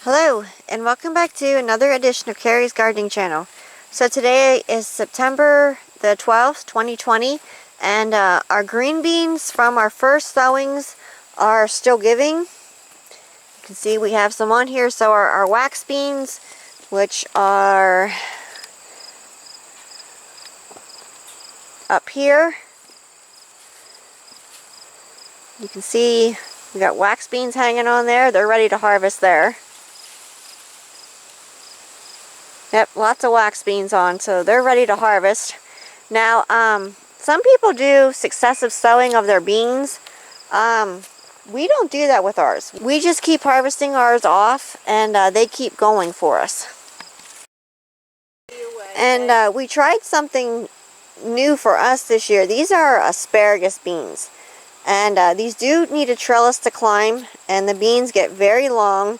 Hello, and welcome back to another edition of Carrie's Gardening Channel. So today is September the 12th, 2020, and our green beans from our first sowings are still giving. You can see we have some on here. So our wax beans, which are up here. You can see we got wax beans hanging on there. They're ready to harvest there. Yep, lots of wax beans on, so they're ready to harvest. Now, some people do successive sowing of their beans. We don't do that with ours. We just keep harvesting ours off, and they keep going for us. And we tried something new for us this year. These are asparagus beans. And these do need a trellis to climb, and the beans get very long.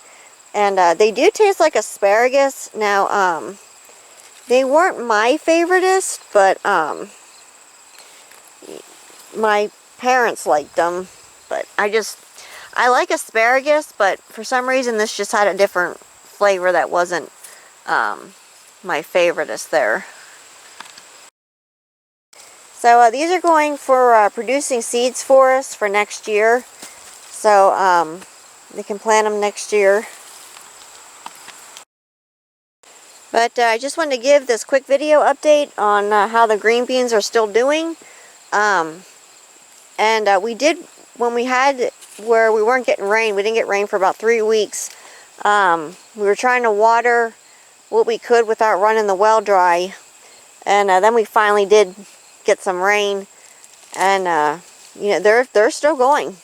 And they do taste like asparagus. Now, they weren't my favoritist, but my parents liked them. But I like asparagus, but for some reason this just had a different flavor that wasn't my favoritist there. So these are going for producing seeds for us for next year. So they can plant them next year. But I just wanted to give this quick video update on how the green beans are still doing. We did, when we had where we weren't getting rain, we didn't get rain for about 3 weeks. We were trying to water what we could without running the well dry. And then we finally did get some rain. And you know, they're still going.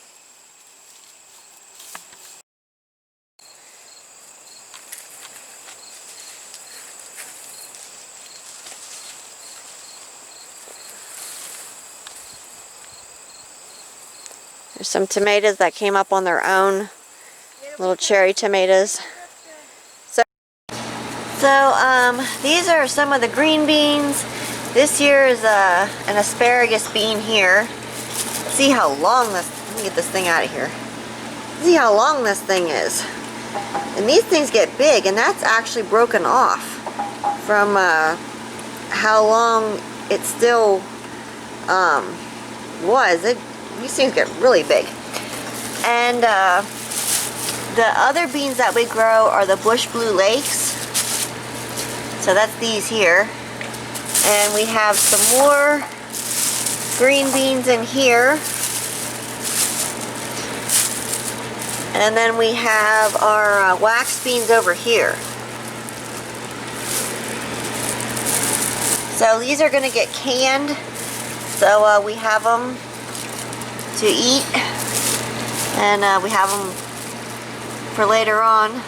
There's some tomatoes that came up on their own, little cherry tomatoes. So these are some of the green beans. This here is an asparagus bean here. See how long this, let me get this thing out of here. See how long this thing is. And these things get big, and that's actually broken off from how long it still was. These things get really big. And the other beans that we grow are the bush blue lakes. So that's these here. And we have some more green beans in here. And then we have our wax beans over here. So these are going to get canned. So we have them to eat, and we have them for later on.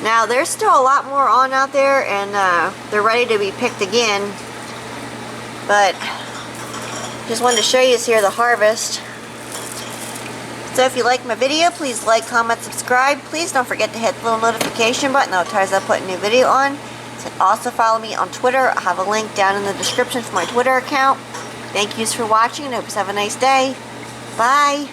Now there's still a lot more on out there, and they're ready to be picked again, but just wanted to show you here the harvest. So if you like my video, please like, comment, subscribe. Please don't forget to hit the little notification button that tells I put a new video on. So also follow me on Twitter. I have a link down in the description for my Twitter account. Thank yous for watching, and I hope you have a nice day. Bye.